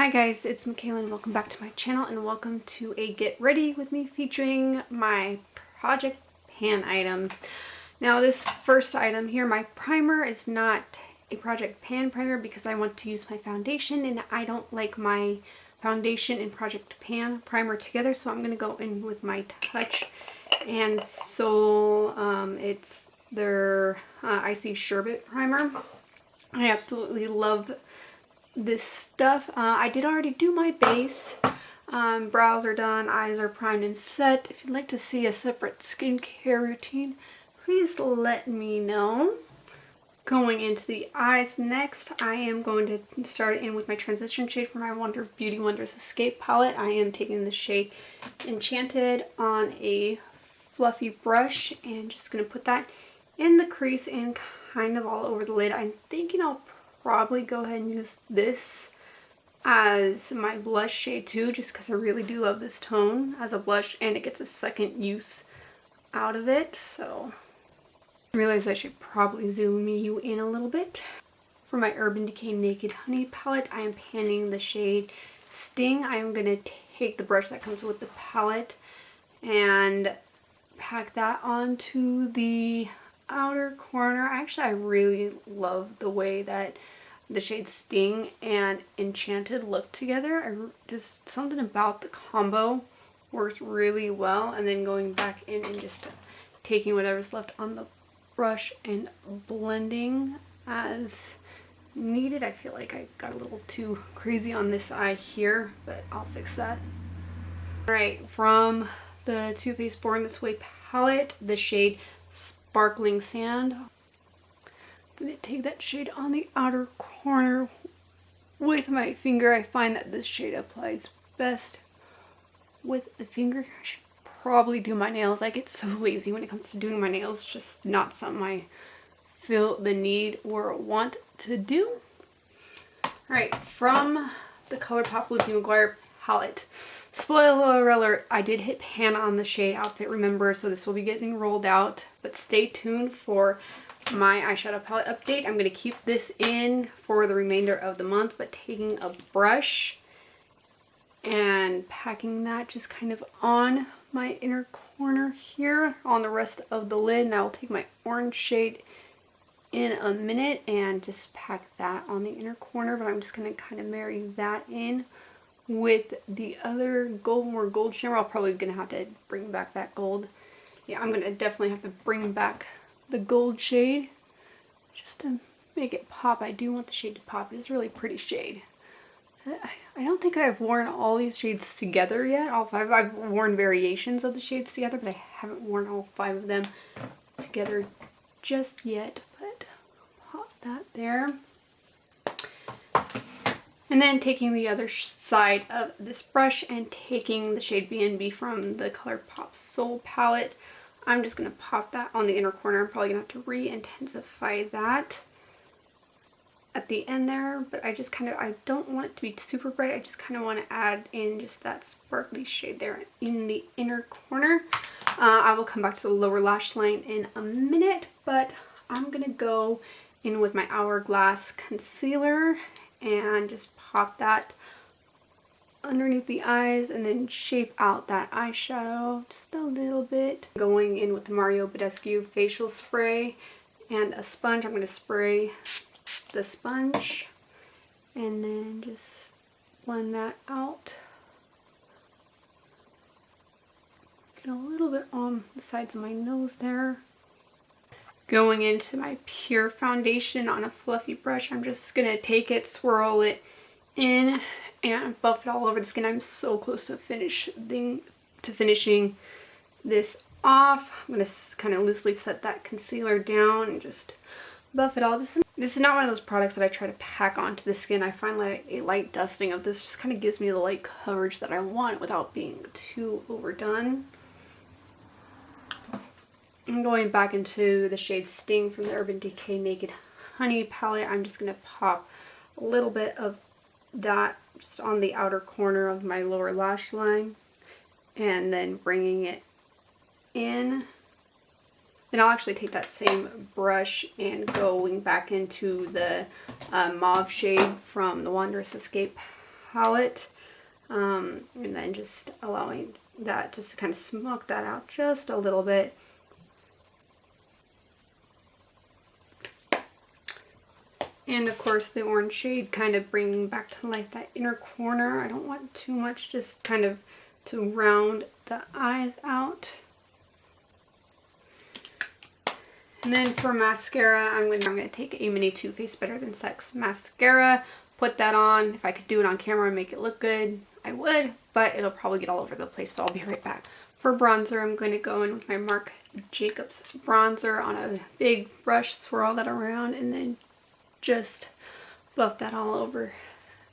Hi guys, it's Michaela and welcome back to my channel and welcome to a Get Ready with me featuring my project pan items. Now this first item here, my primer is not a project pan primer because I want to use my foundation and I don't like my foundation and project pan primer together, so I'm going to go in with my Touch and Soul. It's their Icy Sherbet primer. I absolutely love this stuff. I did already do my base. Brows are done, eyes are primed and set. If you'd like to see a separate skincare routine, please let me know. Going into the eyes next, I am going to start in with my transition shade for my Beauty Wonders Escape palette. I am taking the shade Enchanted on a fluffy brush and just going to put that in the crease and kind of all over the lid. I'm thinking I'll probably go ahead and use this as my blush shade too, just because I really do love this tone as a blush and it gets a second use out of it. So I realize I should probably zoom you in a little bit. For my Urban Decay Naked Honey palette, I am panning the shade Sting. I am going to take the brush that comes with the palette and pack that onto the outer corner. Actually, I really love the way that the shade Sting and Enchanted look together. Just something about the combo works really well. And then going back in and just taking whatever's left on the brush and blending as needed. I feel like I got a little too crazy on this eye here, but I'll fix that. Alright, from the Too Faced Born This Way palette, the shade Sparkling Sand. I'm going to take that shade on the outer corner with my finger. I find that this shade applies best with the finger. I should probably do my nails. I get so lazy when it comes to doing my nails. It's just not something I feel the need or want to do. Alright, from the ColourPop Lizzie McGuire palette. Spoiler alert, I did hit pan on the shade Outfit Remember, so this will be getting rolled out. But stay tuned for my eyeshadow palette update. I'm going to keep this in for the remainder of the month, but taking a brush and packing that just kind of on my inner corner here on the rest of the lid. And I will take my orange shade in a minute and just pack that on the inner corner, but I'm just going to kind of marry that in with the other more gold shimmer. I'm probably going to have to bring back that gold. Yeah, I'm going to definitely have to bring back the gold shade just to make it pop. I do want the shade to pop. It's a really pretty shade. I don't think I've worn all these shades together yet. All five. I've worn variations of the shades together, but I haven't worn all 5 of them together just yet. But pop that there. And then taking the other side of this brush and taking the shade B&B from the ColourPop Soul palette, I'm just going to pop that on the inner corner. I'm probably going to have to re-intensify that at the end there, but I don't want it to be super bright. I just kind of want to add in just that sparkly shade there in the inner corner. I will come back to the lower lash line in a minute, but I'm going to go in with my Hourglass concealer and just pop that underneath the eyes and then shape out that eyeshadow just a little bit. Going in with the Mario Badescu facial spray and a sponge. I'm going to spray the sponge and then just blend that out. Get a little bit on the sides of my nose there. Going into my Pure foundation on a fluffy brush, I'm just going to take it, swirl it in, and buff it all over the skin. I'm so close to finishing this off. I'm going to kind of loosely set that concealer down and just buff it all. This is not one of those products that I try to pack onto the skin. I find like a light dusting of this just kind of gives me the light coverage that I want without being too overdone. I'm going back into the shade Sting from the Urban Decay Naked Honey palette. I'm just going to pop a little bit of that just on the outer corner of my lower lash line and then bringing it in. Then I'll actually take that same brush and going back into the mauve shade from the Wondrous Escape palette. And then just allowing that just to kind of smoke that out just a little bit. And of course the orange shade kind of bringing back to life that inner corner. I don't want too much, just kind of to round the eyes out. And then for mascara, I'm going to take a mini Too Faced Better Than Sex mascara, put that on. If I could do it on camera and make it look good, I would, but it'll probably get all over the place, so I'll be right back. For bronzer, I'm going to go in with my Marc Jacobs bronzer on a big brush, swirl that around, and then just buff that all over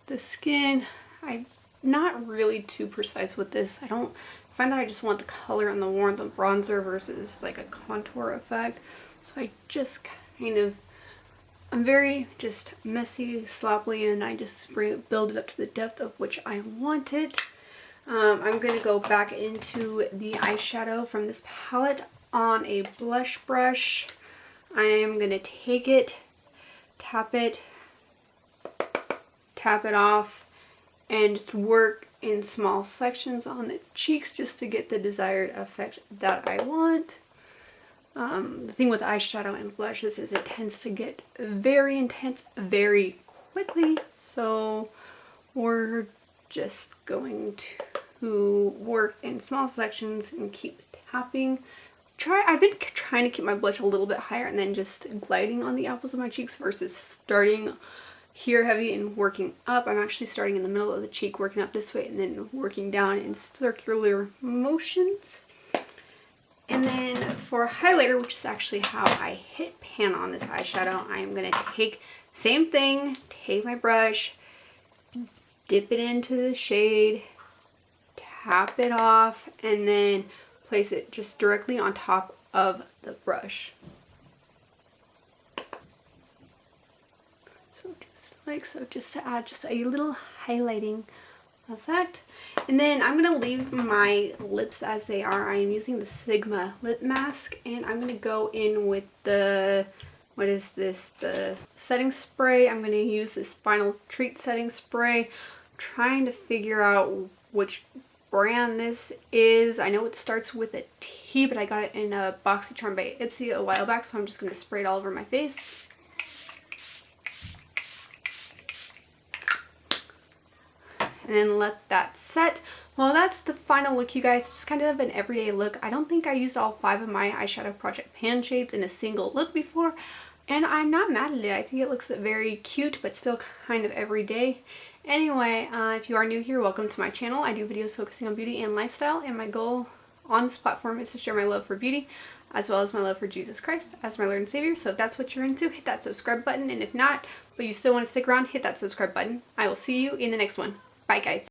the skin. I'm not really too precise with this. I find that I just want the color and the warmth of bronzer versus like a contour effect. So I just kind of, I'm very just messy, sloppy, and I just build it up to the depth of which I want it. I'm going to go back into the eyeshadow from this palette on a blush brush. I am going to take it, tap it off, and just work in small sections on the cheeks just to get the desired effect that I want. The thing with eyeshadow and blushes is it tends to get very intense very quickly, so we're just going to work in small sections and keep tapping. I've been trying to keep my blush a little bit higher and then just gliding on the apples of my cheeks versus starting here heavy and working up. I'm actually starting in the middle of the cheek, working up this way, and then working down in circular motions. And then for highlighter, which is actually how I hit pan on this eyeshadow, I am going to take, same thing, take my brush, dip it into the shade, tap it off, and then place it just directly on top of the brush. So just like so, just to add just a little highlighting effect. And then I'm going to leave my lips as they are. I am using the Sigma lip mask, and I'm going to go in with the, what is this, the setting spray. I'm going to use this Final Treat setting spray. I'm trying to figure out which brand this is. I know it starts with a T, but I got it in a BoxyCharm by Ipsy a while back, so I'm just going to spray it all over my face. And then let that set. Well, that's the final look, you guys. Just kind of an everyday look. I don't think I used all 5 of my eyeshadow project pan shades in a single look before, and I'm not mad at it. I think it looks very cute, but still kind of everyday. Anyway, if you are new here, welcome to my channel. I do videos focusing on beauty and lifestyle, and my goal on this platform is to share my love for beauty as well as my love for Jesus Christ as my Lord and Savior. So if that's what you're into, hit that subscribe button, and if not, but you still want to stick around, hit that subscribe button. I will see you in the next one. Bye, guys.